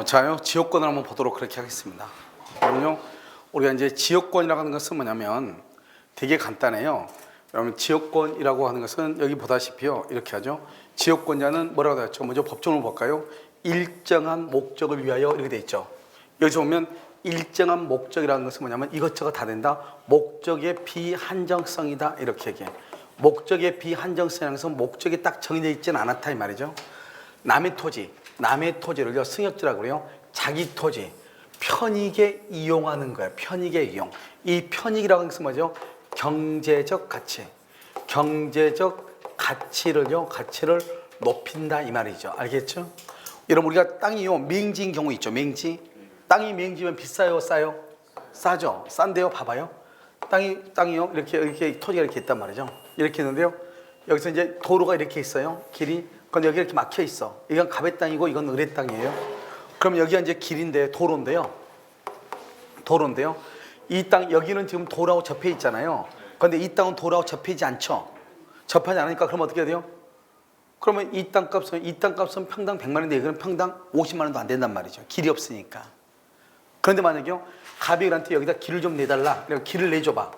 자요. 지역권을 한번 보도록 그렇게 하겠습니다. 그럼요. 우리가 이제 지역권이라고 하는 것은 뭐냐면 되게 간단해요. 그러면 지역권이라고 하는 것은 여기 보다시피요. 이렇게 하죠. 지역권자는 뭐라고 되어 있죠? 먼저 법조문을 볼까요? 일정한 목적을 위하여 이렇게 되어 있죠. 여기서 보면 일정한 목적이라는 것은 뭐냐면 이것저것 다 된다. 목적의 비한정성이다. 이렇게 얘기해요. 목적의 비한정성이라는 것은 목적이 딱 정해져 있지는 않았다 이 말이죠. 남의 토지를 승역지라고 그래요. 자기 토지 편익에 이용하는 거예요. 편익에 이용. 이 편익이라고 하는 것은 뭐죠? 경제적 가치. 경제적 가치를 높인다 이 말이죠. 알겠죠? 여러분 우리가 땅이요 맹지인 경우 있죠. 맹지. 땅이 맹지면 비싸요, 싸요? 싸죠. 싼데요. 봐봐요. 땅이요 이렇게 토지가 이렇게 있단 말이죠. 이렇게 있는데요. 여기서 이제 도로가 이렇게 있어요. 길이. 근데 여기 이렇게 막혀 있어. 이건 갑의 땅이고 이건 을의 땅이에요. 그럼 여기가 이제 길인데 도로인데요. 이 땅 여기는 지금 도로하고 접해 있잖아요. 그런데 이 땅은 도로하고 접해 있지 않죠. 접하지 않으니까 그럼 어떻게 돼요? 그러면 이 땅값은 평당 100만 원인데 이거는 평당 50만 원도 안 된단 말이죠. 길이 없으니까. 그런데 만약에요. 갑이 을한테 여기다 길을 좀 내달라. 그래서 길을 내줘봐.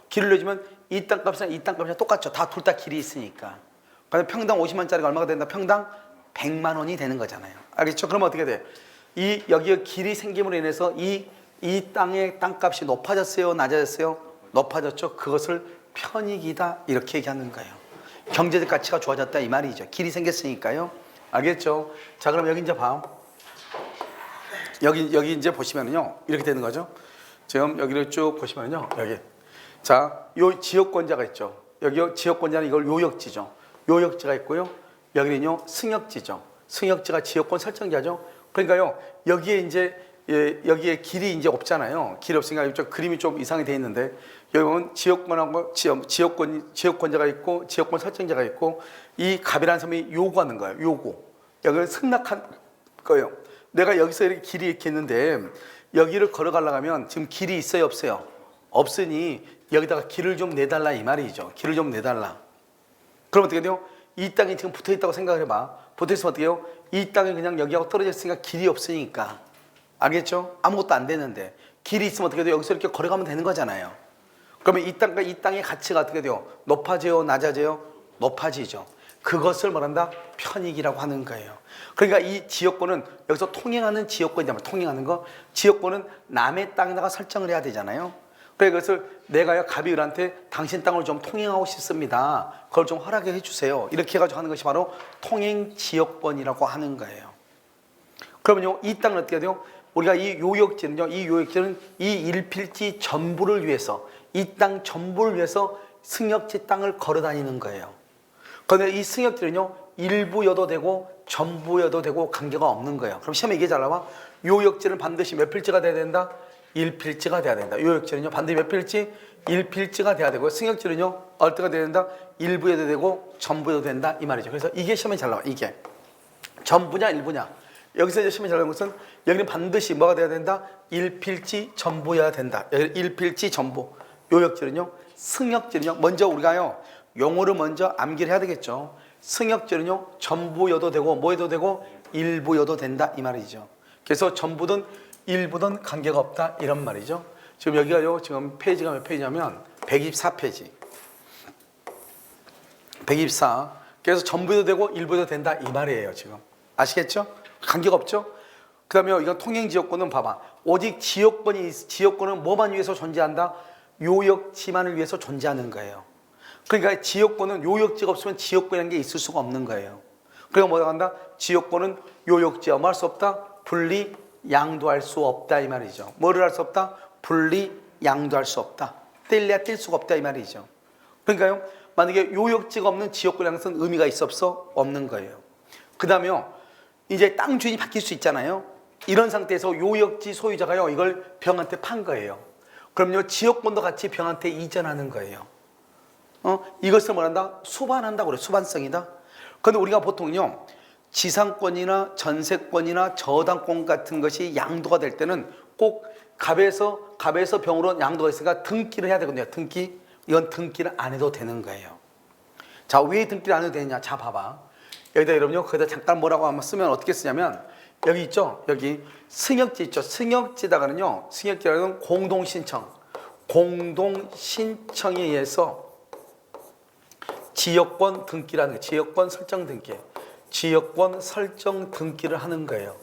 길을 내주면 이 땅값이랑 똑같죠. 둘 다 길이 있으니까. 그래서 평당 50만 원짜리가 얼마가 된다? 평당 100만 원이 되는 거잖아요. 알겠죠? 그러면 어떻게 돼? 여기에 길이 생김으로 인해서 이 땅의 땅값이 높아졌어요? 낮아졌어요? 높아졌죠? 그것을 편익이다. 이렇게 얘기하는 거예요. 경제적 가치가 좋아졌다. 이 말이죠. 길이 생겼으니까요. 알겠죠? 자, 그럼 여기 이제 봐. 여기 이제 보시면은요. 이렇게 되는 거죠. 지금 여기를 쭉 보시면은요. 여기. 자, 요 지역권자가 있죠. 여기 지역권자는 이걸 요역지죠. 요역지가 있고요. 여기는요 승역지죠. 승역지가 지역권 설정자죠. 그러니까요 여기에 이제 여기에 길이 이제 없잖아요. 길이 없으니까 이쪽 그림이 좀 이상이 돼 있는데 여기 보면 지역권하고 지역권자가 있고 지역권 설정자가 있고 이 갑이라는 섬이 요구하는 거예요. 요구. 여기를 승낙한 거예요. 내가 여기서 이렇게 길이 이렇게 있는데 여기를 걸어가려고 하면 지금 길이 있어요, 없어요? 없으니 여기다가 길을 좀 내달라 이 말이죠. 길을 좀 내달라. 그럼 어떻게 돼요? 이 땅이 지금 붙어있다고 생각을 해봐. 붙어있으면 어떻게 해요? 이 땅이 그냥 여기하고 떨어져 있으니까 길이 없으니까. 알겠죠? 아무것도 안 되는데. 길이 있으면 어떻게 돼요? 여기서 이렇게 걸어가면 되는 거잖아요. 그러면 이 땅의 가치가 어떻게 돼요? 높아져요? 낮아져요? 높아지죠. 그것을 말한다? 편익이라고 하는 거예요. 그러니까 이 지역권은 여기서 통행하는 지역권이잖아요. 통행하는 거. 지역권은 남의 땅에다가 설정을 해야 되잖아요. 그래 그것을 내가요 갑이 을한테 당신 땅을 좀 통행하고 싶습니다. 그걸 좀 허락해 주세요. 이렇게 해가지고 하는 것이 바로 통행지역권이라고 하는 거예요. 그러면요 이 땅은 어떻게 돼요? 우리가 이 요역지는 이 일필지 전부를 위해서 이 땅 전부를 위해서 승역지 땅을 걸어 다니는 거예요. 그런데 이 승역지는요 일부여도 되고 전부여도 되고 관계가 없는 거예요. 그럼 시험에 이게 잘 나와. 요역지는 반드시 몇 필지가 돼야 된다? 1필지가 돼야 된다. 요역지는요 반드시 몇 필지? 1필지가 돼야 되고 승역지는요 어떨 때가 돼야 된다? 일부여도 되고 전부여도 된다 이 말이죠. 그래서 이게 시험에 잘 나와. 이게 전부냐 일부냐. 여기서 이제 시험에 잘 나오는 것은 여기는 반드시 뭐가 돼야 된다? 1필지 전부여야 된다. 여기 1필지 전부. 요역지는요 승역지는요 먼저 우리가요 용어를 먼저 암기를 해야 되겠죠. 승역지는요 전부여도 되고 뭐여도 되고 일부여도 된다 이 말이죠. 그래서 전부든 일부든 관계가 없다 이런 말이죠. 지금 여기가요 지금 페이지가 몇 페이지냐면 124페이지 124. 그래서 전부도 되고 일부도 된다 이 말이에요. 지금 아시겠죠? 관계가 없죠? 그 다음에 이건 통행지역권은 봐봐. 오직 지역권은 뭐만 위해서 존재한다? 요역지만을 위해서 존재하는 거예요. 그러니까 지역권은 요역지가 없으면 지역권이라는 게 있을 수가 없는 거예요. 그러니까 뭐라고 한다? 지역권은 요역지와 뭐 할 수 없다? 분리 양도할 수 없다 이 말이죠. 뭐를 할 수 없다? 분리 양도할 수 없다. 뗄래야 뗄 수가 없다 이 말이죠. 그러니까요 만약에 요역지가 없는 지역권이라는 것은 의미가 있어 없어? 없는 거예요. 그 다음에요 이제 땅 주인이 바뀔 수 있잖아요. 이런 상태에서 요역지 소유자가요 이걸 병한테 판 거예요. 그럼요 지역권도 같이 병한테 이전하는 거예요. 이것을 뭐란다? 수반한다고 그래. 수반성이다. 그런데 우리가 보통요 지상권이나 전세권이나 저당권 같은 것이 양도가 될 때는 꼭 갑에서 병으로 양도가 있으니까 등기를 해야 되거든요. 등기. 이건 등기를 안 해도 되는 거예요. 자, 왜 등기를 안 해도 되느냐? 자, 봐봐. 여기다 여러분요, 거기다 잠깐 뭐라고 한번 쓰면 어떻게 쓰냐면 여기 있죠? 여기 승역지 있죠? 승역지다가는요, 승역지라는 공동신청, 공동신청에 의해서 지역권 등기라는 거예요. 지역권 설정 등기, 지역권 설정 등기를 하는 거예요.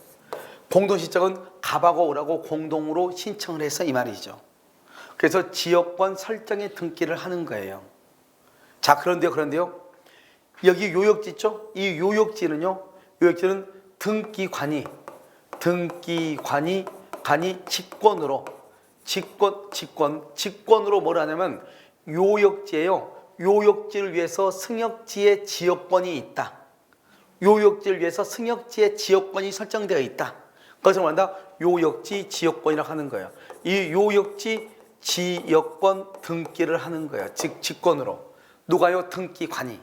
공동신청은 갑하고 을하고 공동으로 신청을 해서 이 말이죠. 그래서 지역권 설정의 등기를 하는 거예요. 자, 그런데요. 여기 요역지 있죠? 이 요역지는 등기관이 직권으로 뭘 하냐면 요역지예요. 요역지를 위해서 승역지의 지역권이 있다. 요역지를 위해서 승역지의 지역권이 설정되어 있다. 그것을 말한다. 요역지 지역권이라고 하는 거예요. 이 요역지 지역권 등기를 하는 거예요. 즉 직권으로. 누가요? 등기관이.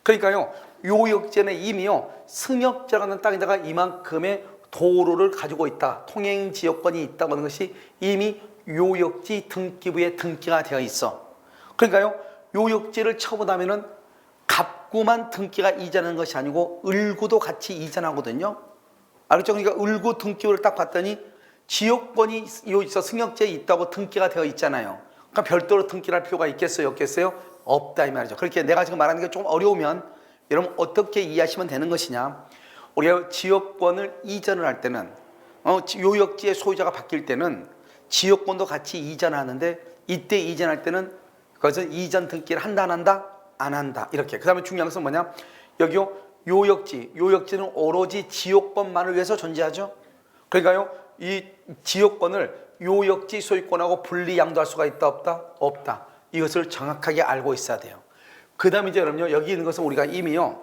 그러니까요, 요역지는 이미요, 승역지라는 땅에다가 이만큼의 도로를 가지고 있다, 통행 지역권이 있다고 하는 것이 이미 요역지 등기부에 등기가 되어 있어. 그러니까요, 요역지를 처분하면은 갑구만 등기가 이전하는 것이 아니고 을구도 같이 이전하거든요. 알겠죠? 그러니까 을구 등기부를 딱 봤더니 지역권이 있어 승역지에 있다고 등기가 되어 있잖아요. 그러니까 별도로 등기를 할 필요가 있겠어요? 없겠어요? 없다 이 말이죠. 그렇게 내가 지금 말하는 게 좀 어려우면 여러분 어떻게 이해하시면 되는 것이냐, 우리가 지역권을 이전을 할 때는 요역지의 소유자가 바뀔 때는 지역권도 같이 이전하는데, 이때 이전할 때는 그것은 이전 등기를 한다 안 한다? 안 한다. 이렇게. 그 다음에 중요한 것은 뭐냐, 여기요 요역지는 오로지 지역권만을 위해서 존재하죠. 그러니까요, 이 지역권을 요역지 소유권하고 분리 양도할 수가 있다 없다? 없다. 이것을 정확하게 알고 있어야 돼요. 그 다음에 이제 여러분요, 여기 있는 것은 우리가 이미요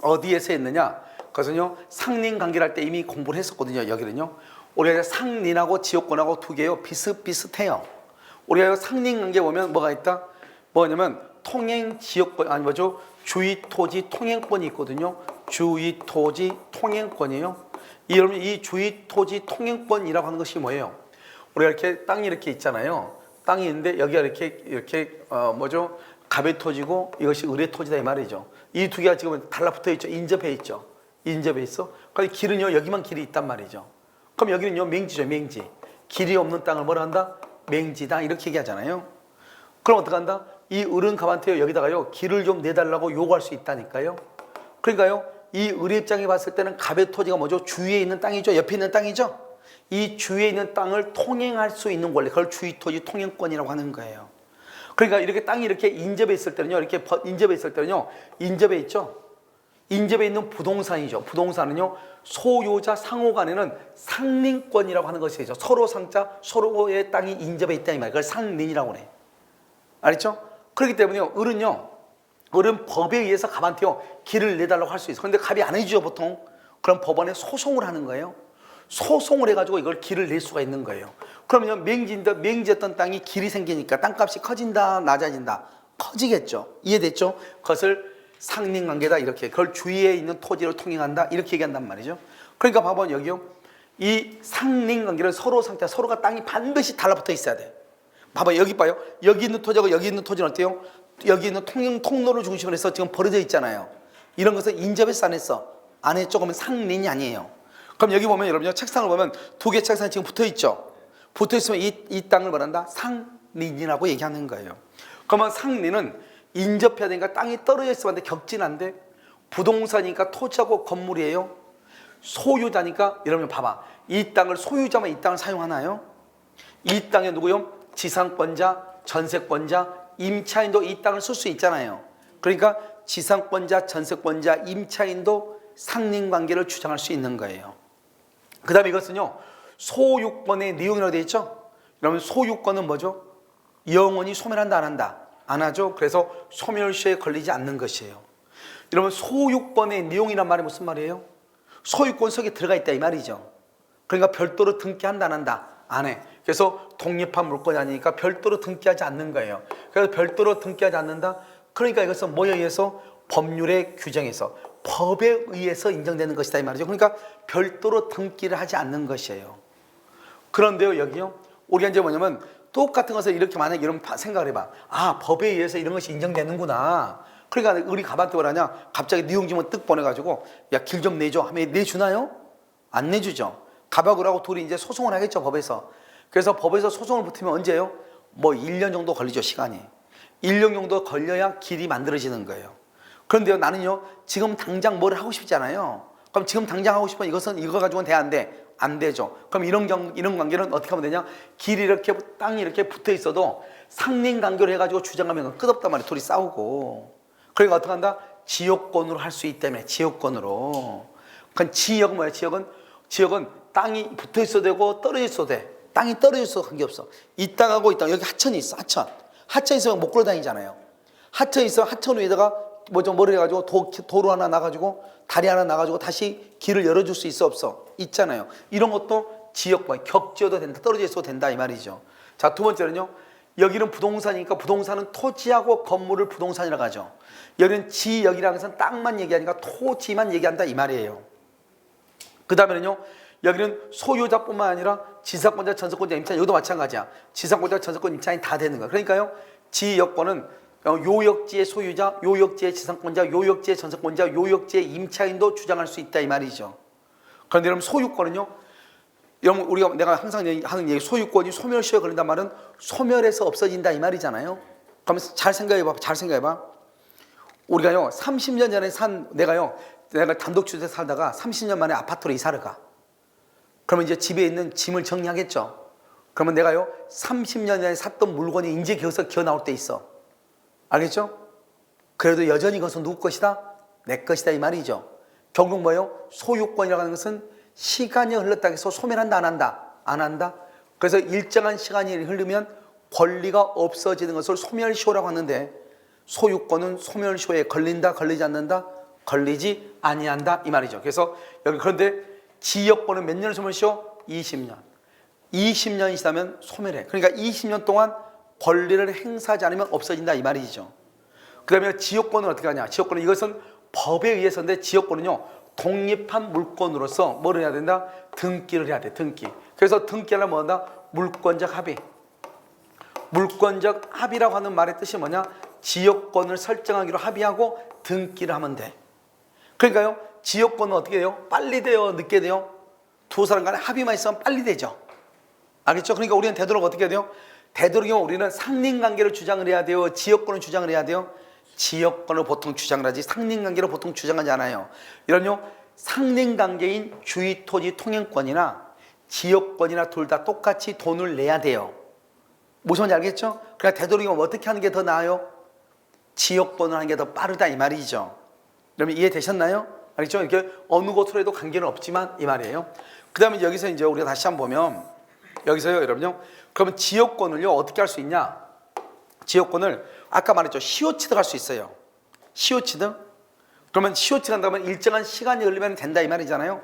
어디에서 했느냐, 그것은요 상린관계를 할 때 이미 공부를 했었거든요. 여기는요 우리가 상린하고 지역권하고 두 개요 비슷비슷해요. 우리가 상린관계 보면 뭐가 있다? 뭐냐면 통행 지역권, 아니 뭐죠, 주의토지 통행권이 있거든요. 주의토지 통행권이에요. 여러분 이 주의토지 통행권이라고 하는 것이 뭐예요? 우리가 이렇게 땅이 이렇게 있잖아요. 땅이 있는데 여기가 이렇게 뭐죠, 갑의 토지고 이것이 을의 토지다 이 말이죠. 이 두 개가 지금 달라붙어 있죠. 인접해 있죠. 인접해 있어. 그럼 길은요 여기만 길이 있단 말이죠. 그럼 여기는요 맹지죠. 맹지. 길이 없는 땅을 뭐라 한다? 맹지다 이렇게 얘기하잖아요. 그럼 어떻게 한다? 이 을은 갑한테요 여기다가요 길을 좀 내달라고 요구할 수 있다니까요. 그러니까요 이 을의 입장에 봤을 때는 갑의 토지가 뭐죠? 주위에 있는 땅이죠. 옆에 있는 땅이죠. 이 주위에 있는 땅을 통행할 수 있는 권리, 그걸 주의토지 통행권이라고 하는 거예요. 그러니까 이렇게 땅이 이렇게 인접해 있을 때는요, 인접해 있죠. 인접해 있는 부동산이죠. 부동산은요 소유자 상호 간에는 상린권이라고 하는 것이죠. 서로 상자, 서로의 땅이 인접해 있다 이 말이에요. 그걸 상린이라고 그래. 알겠죠? 그렇기 때문에요, 을은 법에 의해서 갑한테요 길을 내달라고 할 수 있어. 그런데 갑이 안 해주죠 보통. 그럼 법원에 소송을 하는 거예요. 소송을 해가지고 이걸 길을 낼 수가 있는 거예요. 그러면 맹지였던 땅이 길이 생기니까 땅값이 커진다 낮아진다? 커지겠죠. 이해됐죠? 그것을 상린관계다 이렇게, 그걸 주위에 있는 토지를 통행한다 이렇게 얘기한단 말이죠. 그러니까 봐봐 여기요, 이 상린관계는 서로 상태, 서로가 땅이 반드시 달라붙어 있어야 돼. 봐봐 여기 봐요. 여기 있는 토지하고 여기 있는 토지는 어때요? 여기 있는 통로를 중심으로 해서 지금 벌어져 있잖아요. 이런 것은 인접했어 안 했어? 안 했죠. 그러면 상린이 아니에요. 그럼 여기 보면 여러분요 책상을 보면 두 개 책상이 지금 붙어 있죠. 붙어 있으면 이 땅을 말한다 상린이라고 얘기하는 거예요. 그러면 상린은 인접해야 되니까 땅이 떨어져 있으면 안 돼. 격진한데 부동산이니까 토지하고 건물이에요. 소유자니까 여러분 봐봐, 이 땅을 소유자만 이 땅을 사용하나요? 이 땅에 누구요? 지상권자, 전세권자, 임차인도 이 땅을 쓸 수 있잖아요. 그러니까 지상권자, 전세권자, 임차인도 상린관계를 주장할 수 있는 거예요. 그 다음에 이것은요 소유권의 내용이라고 되어 있죠. 그러면 소유권은 뭐죠? 영원히 소멸한다 안 한다? 안 하죠. 그래서 소멸시효에 걸리지 않는 것이에요. 여러분 소유권의 내용이란 말이 무슨 말이에요? 소유권 속에 들어가 있다 이 말이죠. 그러니까 별도로 등기한다 안 한다? 안 해. 그래서 독립한 물건이 아니니까 별도로 등기하지 않는 거예요. 그래서 별도로 등기하지 않는다? 그러니까 이것은 뭐에 의해서? 법률의 규정에서, 법에 의해서 인정되는 것이다 이 말이죠. 그러니까 별도로 등기를 하지 않는 것이에요. 그런데요 여기요 우리가 이제 뭐냐면 똑같은 것을 이렇게 만약에 이런 생각을 해봐. 아 법에 의해서 이런 것이 인정되는구나. 그러니까 우리 갑한테 뭐라냐, 갑자기 네 용지문 뜩 보내가지고 야 길 좀 내줘 하면 내주나요? 안 내주죠. 갑하고 을하고 둘이 이제 소송을 하겠죠, 법에서. 그래서 법에서 소송을 붙으면 언제요? 뭐 1년 정도 걸리죠, 시간이. 1년 정도 걸려야 길이 만들어지는 거예요. 그런데요, 나는요, 지금 당장 뭘 하고 싶잖아요. 그럼 지금 당장 하고 싶은 이것은 이거 가지고는 돼, 안 돼? 안 되죠. 그럼 이런 관계는 어떻게 하면 되냐? 길이 이렇게, 땅이 이렇게 붙어 있어도 상린관계로 해가지고 주장하면 끝없단 말이에요. 둘이 싸우고. 그러니까 어떻게 한다? 지역권으로 할 수 있기 때문에, 지역권으로. 그건 지역은 뭐야? 지역은 땅이 붙어 있어도 되고 떨어져 있어도 돼. 땅이 떨어져 있어도 관계없어. 이 땅하고 이 땅, 여기 하천이 있어, 하천. 하천 있으면 못 걸어 다니잖아요. 하천 있으면 하천 위에다가 뭐를 해가지고 도로 하나 나가지고 다리 하나 나가지고 다시 길을 열어줄 수 있어, 없어? 있잖아요. 이런 것도 지역권, 격지어도 된다, 떨어져 있어도 된다, 이 말이죠. 자, 두 번째는요. 여기는 부동산이니까 부동산은 토지하고 건물을 부동산이라고 하죠. 여기는 지역이라는 것은 땅만 얘기하니까 토지만 얘기한다, 이 말이에요. 그 다음에는요. 여기는 소유자뿐만 아니라 지상권자, 전세권자, 임차인, 여기도 마찬가지야. 지상권자, 전세권, 임차인 다 되는 거야. 그러니까요. 지역권은 요역지의 소유자, 요역지의 지상권자, 요역지의 전세권자, 요역지의 임차인도 주장할 수 있다, 이 말이죠. 그런데 여러분 소유권은요. 여러분 우리가 내가 항상 하는 얘기, 소유권이 소멸시효에 걸린단 말은 소멸해서 없어진다, 이 말이잖아요. 그러면 잘 생각해봐. 우리가요 30년 전에 내가 단독주택에 살다가 30년 만에 아파트로 이사를 가. 그러면 이제 집에 있는 짐을 정리하겠죠. 그러면 내가요 30년 전에 샀던 물건이 이제 기어 나올 때 있어. 알겠죠? 그래도 여전히 그것은 누구 것이다? 내 것이다, 이 말이죠. 결국 뭐예요? 소유권이라고 하는 것은 시간이 흘렀다고 해서 소멸한다, 안 한다? 안 한다. 그래서 일정한 시간이 흐르면 권리가 없어지는 것을 소멸시효라고 하는데, 소유권은 소멸시효에 걸린다, 걸리지 않는다? 걸리지 아니한다, 이 말이죠. 그래서 여기 그런데 지역권은 몇 년을 소멸시효? 20년. 20년이 지나면 소멸해. 그러니까 20년 동안 권리를 행사하지 않으면 없어진다, 이 말이죠. 그 다음에 지역권은 어떻게 하냐? 지역권은 이것은 법에 의해서인데, 지역권은요 독립한 물권으로서 뭐를 해야 된다? 등기를 해야 돼, 등기. 그래서 등기하려면 뭐한다? 물권적 합의. 물권적 합의라고 하는 말의 뜻이 뭐냐? 지역권을 설정하기로 합의하고 등기를 하면 돼. 그러니까요 지역권은 어떻게 돼요? 빨리 돼요, 늦게 돼요? 두 사람 간에 합의만 있으면 빨리 되죠. 알겠죠? 그러니까 우리는 되도록 어떻게 해야 돼요? 되도록이면 우리는 상린관계를 주장을 해야 돼요? 지역권을 주장을 해야 돼요? 지역권을 보통 주장을 하지 상린관계를 보통 주장하지 않아요. 이런요 상린관계인 주의토지 통행권이나 지역권이나 둘 다 똑같이 돈을 내야 돼요. 무슨 말인지 알겠죠? 그냥 되도록이면 어떻게 하는 게 더 나아요? 지역권을 하는 게 더 빠르다, 이 말이죠. 여러분 이해되셨나요? 알겠죠? 이렇게 어느 곳으로 해도 관계는 없지만, 이 말이에요. 그 다음에 여기서 이제 우리가 다시 한번 보면, 여기서요 여러분요, 그러면 지역권을요 어떻게 할 수 있냐? 지역권을 아까 말했죠, 시효 취득할 수 있어요. 시효 취득? 그러면 시효 취득한다면 일정한 시간이 흘리면 된다, 이 말이잖아요.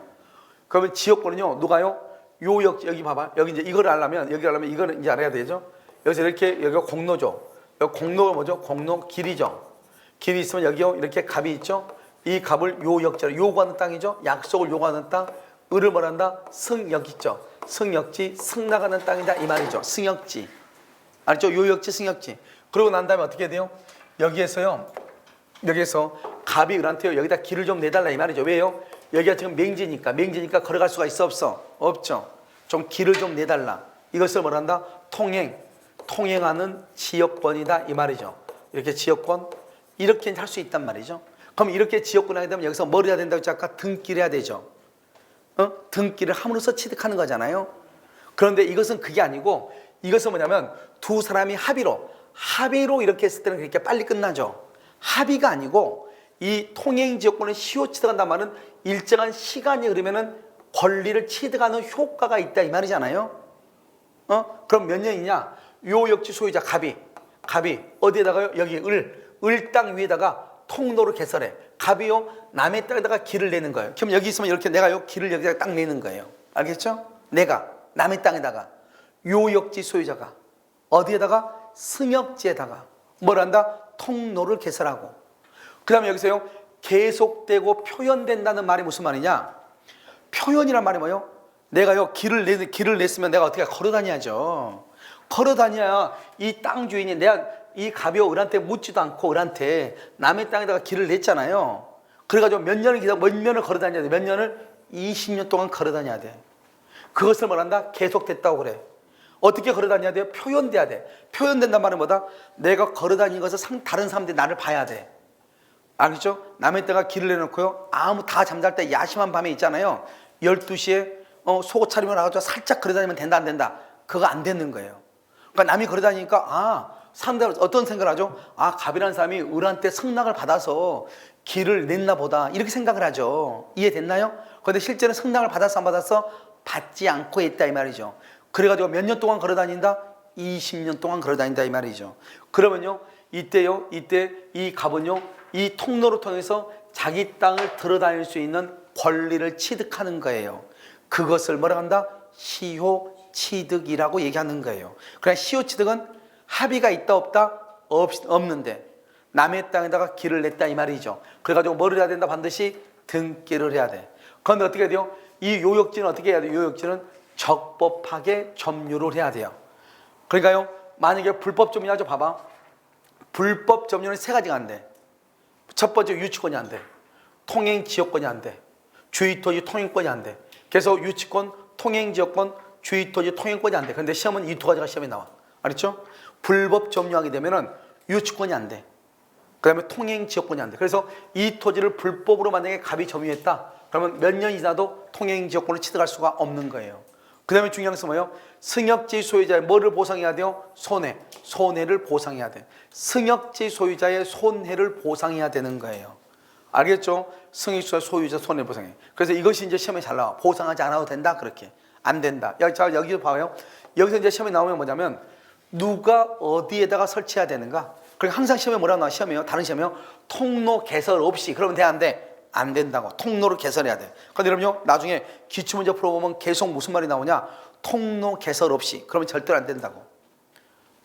그러면 지역권은요 누가요? 요역, 여기 봐봐, 여기 이제 이거를 알려면 이거는 이제 알아야 되죠. 여기서 이렇게, 여기가 공로죠. 여기 공로가 뭐죠? 공로 길이죠. 길이 있으면 여기요 이렇게 갑이 있죠. 이 갑을 요역자로 요구하는 땅이죠. 약속을 요구하는 땅. 을을 뭐란다? 승역 있죠. 승역지, 승나가는 땅이다, 이 말이죠. 승역지. 알죠? 요역지, 승역지. 그러고 난 다음에 어떻게 돼요? 여기에서 갑이 을한테요 여기다 길을 좀 내달라, 이 말이죠. 왜요? 여기가 지금 맹지니까 걸어갈 수가 있어, 없어? 없죠. 좀 길을 좀 내달라. 이것을 뭐란다? 통행하는 지역권이다, 이 말이죠. 이렇게 지역권, 이렇게 할 수 있단 말이죠. 그럼 이렇게 지역권 하게 되면 여기서 뭘 해야 된다고 했죠? 아까 등기를 해야 되죠. 등기를 함으로써 취득하는 거잖아요. 그런데 이것은 그게 아니고, 이것은 뭐냐면 두 사람이 합의로 이렇게 했을 때는 그렇게 빨리 끝나죠. 합의가 아니고, 이 통행지역권을 시효 취득한다는 말은 일정한 시간이 흐르면은 권리를 취득하는 효과가 있다, 이 말이잖아요. 그럼 몇 년이냐? 요역지 소유자 갑이 어디에다가요? 여기 을 땅 위에다가 통로를 개설해. 갑이요 남의 땅에다가 길을 내는 거예요. 그럼 여기 있으면 이렇게 내가요 길을 여기다가 딱 내는 거예요. 알겠죠? 내가 남의 땅에다가, 요역지 소유자가 어디에다가? 승역지에다가 뭘 한다? 통로를 개설하고. 그 다음에 여기서요 계속되고 표현된다는 말이 무슨 말이냐? 표현이란 말이 뭐예요? 내가요 길을 냈으면 내가 어떻게 걸어 다녀야죠. 걸어 다녀야 이 땅 주인이, 내가 이 갑이요 을한테 묻지도 않고 을한테 남의 땅에다가 길을 냈잖아요. 그래가지고 몇 년을 걸어 다녀야 돼. 몇 년을? 20년 동안 걸어다녀야 돼. 그것을 말한다? 계속됐다고 그래. 어떻게 걸어다녀야 돼요? 표현돼야 돼. 표현된단 말은 뭐다? 내가 걸어다니는 것을 다른 사람들이 나를 봐야 돼. 알겠죠? 남의 때가 길을 내놓고요, 다 잠잘 때 야심한 밤에 있잖아요. 12시에 속옷 차림을 나가지고 살짝 걸어다니면 된다 안 된다? 그거 안 되는 거예요. 그러니까 남이 걸어다니니까 사람들 어떤 생각을 하죠? 갑이라는 사람이 을한테 승낙을 받아서 길을 냈나 보다, 이렇게 생각을 하죠. 이해됐나요? 그런데 실제는 승낙을 받았어 안 받았어? 받지 않고 있다 이 말이죠. 그래가지고 몇 년 동안 걸어다닌다? 20년 동안 걸어다닌다 이 말이죠. 그러면요, 이때 이 갑은요, 이 통로를 통해서 자기 땅을 들어다닐 수 있는 권리를 취득하는 거예요. 그것을 뭐라 한다? 시효취득이라고 얘기하는 거예요. 그러니까 시효취득은 합의가 있다 없다? 없는데 남의 땅에다가 길을 냈다 이 말이죠. 그래가지고 뭐를 해야 된다? 반드시 등기를 해야 돼. 그런데 어떻게 해야 돼요? 이 요역지는 어떻게 해야 돼요? 요역지는 적법하게 점유를 해야 돼요. 그러니까요, 만약에 불법 점유하죠. 봐봐, 불법 점유는 세 가지가 안 돼. 첫 번째, 유치권이 안 돼. 통행지역권이 안 돼. 주의토지 통행권이 안 돼. 그래서 유치권, 통행지역권, 주의토지 통행권이 안 돼. 그런데 시험은 이 두 가지가 시험에 나와. 알았죠? 불법 점유하게 되면은 유치권이 안 돼. 그 다음에 통행지역권이 안 돼. 그래서 이 토지를 불법으로 만약에 갑이 점유했다, 그러면 몇 년 지나도 통행지역권을 취득할 수가 없는 거예요. 그 다음에 중요한 것은 뭐예요? 승역지 소유자의 뭐를 보상해야 돼요? 손해를 보상해야 돼. 승역지 소유자의 손해를 보상해야 되는 거예요. 알겠죠? 승역지 소유자 손해 보상해. 그래서 이것이 이제 시험에 잘 나와. 보상하지 않아도 된다? 그렇게 안 된다. 여기 봐요. 여기서 이제 시험에 나오면 뭐냐면 누가 어디에다가 설치해야 되는가? 그러니까 항상 시험에 뭐라고 나와? 시험이요, 다른 시험이요, 통로 개설 없이. 그러면 돼 안 돼? 안 된다고. 통로를 개설해야 돼. 그런데 여러분요, 나중에 기출문제 풀어보면 계속 무슨 말이 나오냐? 통로 개설 없이. 그러면 절대로 안 된다고.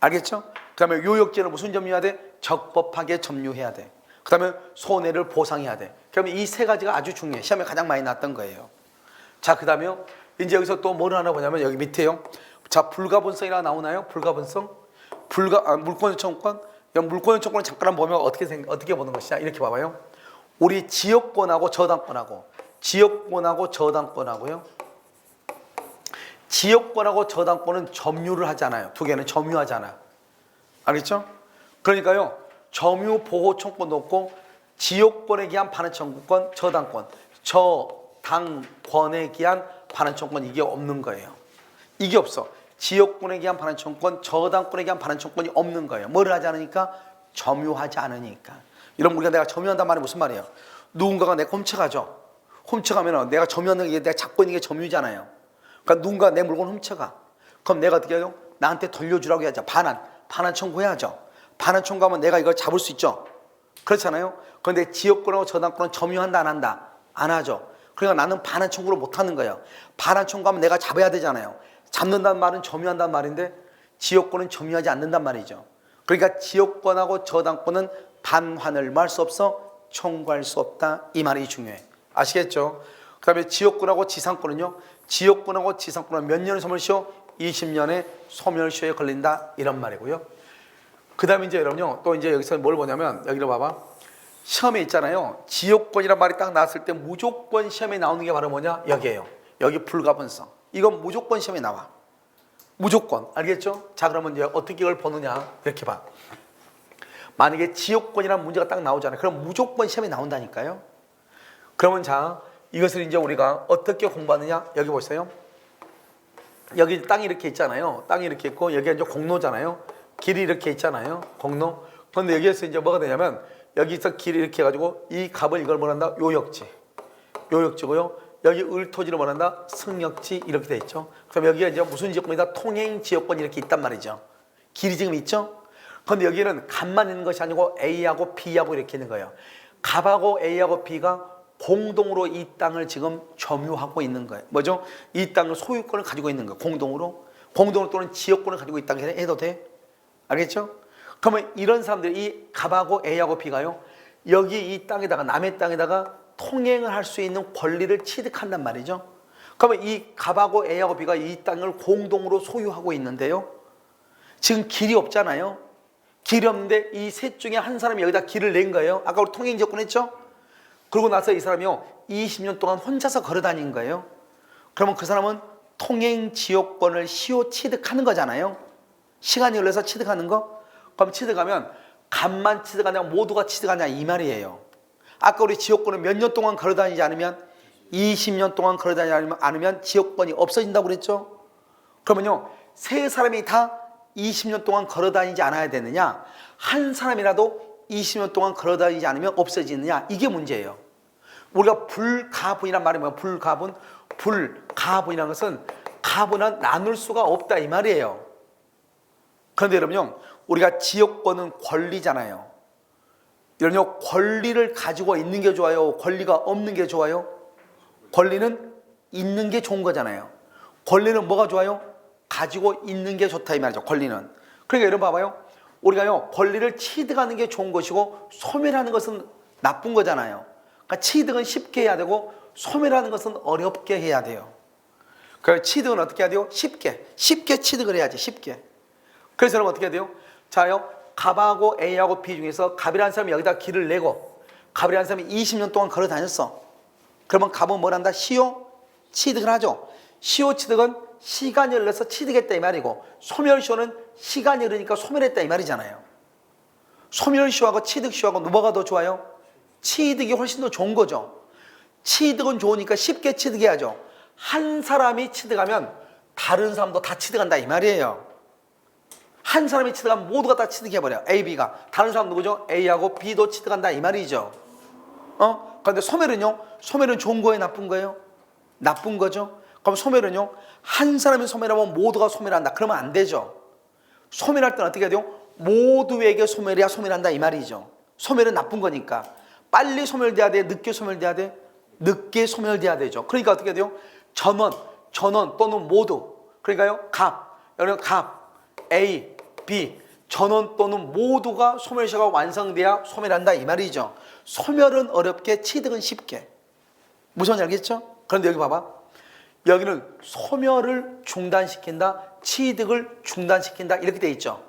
알겠죠? 그 다음에 요역지는 무슨 점유해야 돼? 적법하게 점유해야 돼. 그 다음에 손해를 보상해야 돼. 그러면 이 세 가지가 아주 중요해. 시험에 가장 많이 나왔던 거예요. 자, 그 다음에요, 이제 여기서 또 뭘 하나 보냐면 여기 밑에요. 자, 불가분성이라고 나오나요? 불가분성? 물권요청권? 물권요청권을 잠깐 보면 어떻게 보는 것이냐? 이렇게 봐봐요. 우리 지역권하고 저당권하고요. 지역권하고 저당권은 점유를 하잖아요. 두 개는 점유하잖아. 알겠죠? 그러니까요, 점유보호청권도 없고 지역권에 기한 반환청구권, 저당권에 기한 반환청권, 이게 없는 거예요. 이게 없어. 지역권에 기한 반환청권, 저당권에 기한 반환청권이 없는 거예요. 뭐를 하지 않으니까? 점유하지 않으니까. 이런 우리가 내가 점유한단 말이 무슨 말이에요? 누군가가 내가 훔쳐가죠. 훔쳐가면 내가 점유하는 게, 내가 잡고 있는 게 점유잖아요. 그러니까 누군가 내 물건 훔쳐가. 그럼 내가 어떻게 해요? 나한테 돌려주라고 해야죠. 반환 청구해야죠. 반환 청구하면 내가 이걸 잡을 수 있죠. 그렇잖아요. 그런데 지역권하고 저당권은 점유한다 안 한다? 안 하죠. 그러니까 나는 반환 청구를 못 하는 거예요. 반환 청구하면 내가 잡아야 되잖아요. 잡는다는 말은 점유한다는 말인데 지역권은 점유하지 않는단 말이죠. 그러니까 지역권하고 저당권은 반환을 뭐 할 수 없어? 청구할 수 없다. 이 말이 중요해. 아시겠죠? 그 다음에 지역권하고 지상권은요, 지역권하고 지상권은 몇 년의 소멸시효? 20년의 소멸시효에 걸린다, 이런 말이고요. 그 다음에 이제 여러분요, 또 이제 여기서 뭘 보냐면, 여기로 봐봐. 시험에 있잖아요, 지역권이란 말이 딱 나왔을 때 무조건 시험에 나오는 게 바로 뭐냐? 여기에요. 여기 불가분성. 이건 무조건 시험에 나와. 무조건. 알겠죠? 자, 그러면 이제 어떻게 이걸 보느냐? 이렇게 봐. 만약에 지역권이라는 문제가 딱 나오잖아요. 그럼 무조건 시험에 나온다니까요. 그러면 자, 이것을 이제 우리가 어떻게 공부하느냐? 여기 보세요. 여기 땅이 이렇게 있잖아요. 땅이 이렇게 있고 여기가 이제 공로잖아요. 길이 이렇게 있잖아요. 공로. 그런데 여기에서 이제 뭐가 되냐면 여기서 길이 이렇게 해가지고 이 갑을 이걸 뭐란다? 요역지고요. 여기 을토지를 뭐란다? 승역지, 이렇게 돼 있죠. 그럼 여기가 이제 무슨 지역권이다? 통행지역권이 이렇게 있단 말이죠. 길이 지금 있죠. 그런데 여기는 갑만 있는 것이 아니고 A하고 B하고 이렇게 있는 거예요. 갑하고 A하고 B가 공동으로 이 땅을 지금 점유하고 있는 거예요. 뭐죠? 이 땅을 소유권을 가지고 있는 거예요. 공동으로 또는 지역권을 가지고 있다고 해도 돼. 알겠죠? 그러면 이런 사람들이, 이 갑하고 A하고 B가요, 여기 이 땅에다가, 남의 땅에다가 통행을 할 수 있는 권리를 취득한단 말이죠. 그러면 이 갑하고 A하고 B가 이 땅을 공동으로 소유하고 있는데요, 지금 길이 없잖아요. 길이 없는데 이 셋 중에 한 사람이 여기다 길을 낸 거예요. 아까 우리 통행지역권 했죠? 그러고 나서 이 사람이요, 20년 동안 혼자서 걸어 다닌 거예요. 그러면 그 사람은 통행지역권을 시효 취득하는 거잖아요. 시간이 흘러서 취득하는 거. 그럼 취득하면 간만 취득하냐 모두가 취득하냐 이 말이에요. 아까 우리 지역권을 몇 년 동안 걸어 다니지 않으면 20년 동안 걸어 다니지 않으면 지역권이 없어진다고 그랬죠. 그러면요, 세 사람이 다 20년 동안 걸어 다니지 않아야 되느냐, 한 사람이라도 20년 동안 걸어 다니지 않으면 없어지느냐, 이게 문제예요. 우리가 불가분이란 말이 뭐야? 불가분이라는 것은 가분은 나눌 수가 없다 이 말이에요. 그런데 여러분요, 우리가 지역권은 권리잖아요. 여러분요, 권리를 가지고 있는 게 좋아요? 권리가 없는 게 좋아요? 권리는 있는 게 좋은 거잖아요. 권리는 뭐가 좋아요? 가지고 있는 게 좋다 이 말이죠. 권리는. 그러니까 여러분 봐봐요. 우리가요, 권리를 취득하는 게 좋은 것이고 소멸하는 것은 나쁜 거잖아요. 그러니까 취득은 쉽게 해야 되고 소멸하는 것은 어렵게 해야 돼요. 그래서 취득은 어떻게 해야 돼요? 쉽게 취득을 해야지. 쉽게. 그래서 여러분 어떻게 해야 돼요? 자요, 갑하고 A하고 B 중에서 갑이라는 사람이 여기다 길을 내고 갑이라는 사람이 20년 동안 걸어 다녔어. 그러면 갑은 뭘 한다? 시효 취득을 하죠. 시효 취득은 시간이 흘러서 취득했다 이 말이고, 소멸시효는 시간이 흐르니까 소멸했다 이 말이잖아요. 소멸시효하고 취득시효하고 뭐가 더 좋아요? 취득이 훨씬 더 좋은 거죠. 취득은 좋으니까 쉽게 취득해야죠. 한 사람이 취득하면 다른 사람도 다 취득한다 이 말이에요. 한 사람이 취득하면 모두가 다 취득해버려요. A, B가. 다른 사람 누구죠? A하고 B도 취득한다 이 말이죠. 그런데 소멸은요? 소멸은 좋은 거예요? 나쁜 거예요? 나쁜 거죠. 그럼 소멸은요? 한 사람이 소멸하면 모두가 소멸한다. 그러면 안 되죠. 소멸할 때는 어떻게 해야 돼요? 모두에게 소멸해야 소멸한다 이 말이죠. 소멸은 나쁜 거니까. 빨리 소멸돼야 돼? 늦게 소멸돼야 돼? 늦게 소멸돼야 되죠. 그러니까 어떻게 해야 돼요? 전원 또는 모두. 그러니까요, 여러분 갑, A, B, 전원 또는 모두가 소멸시효가 완성돼야 소멸한다 이 말이죠. 소멸은 어렵게, 취득은 쉽게. 무슨 말인지 알겠죠? 그런데 여기 봐봐. 여기는 소멸을 중단시킨다, 취득을 중단시킨다 이렇게 돼 있죠.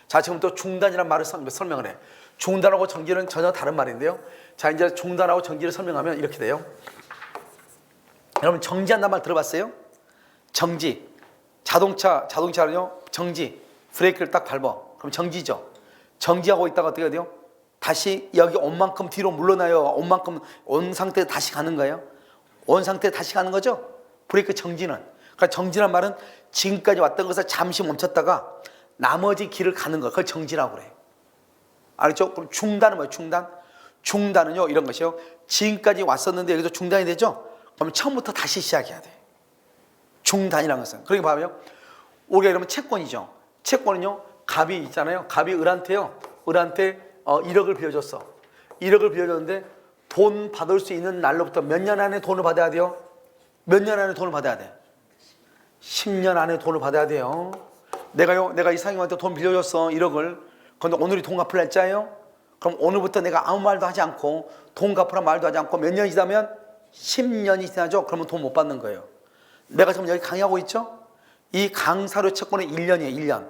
자, 지금부터 중단이라는 말을 설명을 해. 중단하고 정지는 전혀 다른 말인데요. 자, 이제 중단하고 정지를 설명하면 이렇게 돼요. 여러분 정지한다는 말 들어봤어요? 정지. 자동차는요, 정지. 브레이크를 딱 밟아. 그럼 정지죠. 정지하고 있다가 어떻게 돼요? 다시 여기 온 만큼 뒤로 물러나요? 온 만큼 온 상태에 다시 가는 거예요? 온 상태에 다시 가는 거죠? 브레이크 정지는. 그러니까 정지란 말은 지금까지 왔던 것을 잠시 멈췄다가 나머지 길을 가는 거. 그걸 정지라고 그래. 알겠죠? 그럼 중단은 뭐예요? 중단은요, 이런 것이요. 지금까지 왔었는데 여기서 중단이 되죠? 그럼 처음부터 다시 시작해야 돼. 중단이라는 것은. 그러니까 봐봐요. 우리가 이러면 채권이죠. 채권은요, 갑이 있잖아요. 갑이 을한테 1억을 빌려줬어. 1억을 빌려줬는데 돈 받을 수 있는 날로부터 몇 년 안에 돈을 받아야 돼요? 몇 년 안에 돈을 받아야 돼? 10년 안에 돈을 받아야 돼요. 내가 이 상임한테 돈 빌려줬어. 1억을. 그런데 오늘이 돈 갚을 날짜예요? 그럼 오늘부터 내가 아무 말도 하지 않고 돈 갚으란 말도 하지 않고 몇 년이 지나면 10년이 지나죠? 그러면 돈 못 받는 거예요. 내가 지금 여기 강의하고 있죠? 이 강사료 채권은 1년이에요. 1년.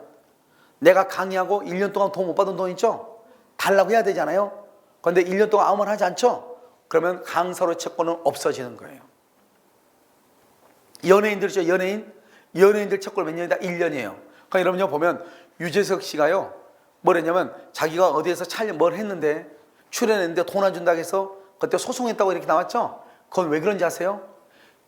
내가 강의하고 1년 동안 돈 못 받은 돈 있죠? 달라고 해야 되잖아요. 그런데 1년 동안 아무 말 하지 않죠? 그러면 강사료 채권은 없어지는 거예요. 연예인들이죠. 연예인들 채권 몇 년이다? 1년이에요. 그러니까 여러분요, 보면 유재석 씨가요, 뭘 했냐면 자기가 어디에서 뭘 했는데 출연했는데 돈 안 준다고 해서 그때 소송했다고 이렇게 나왔죠? 그건 왜 그런지 아세요?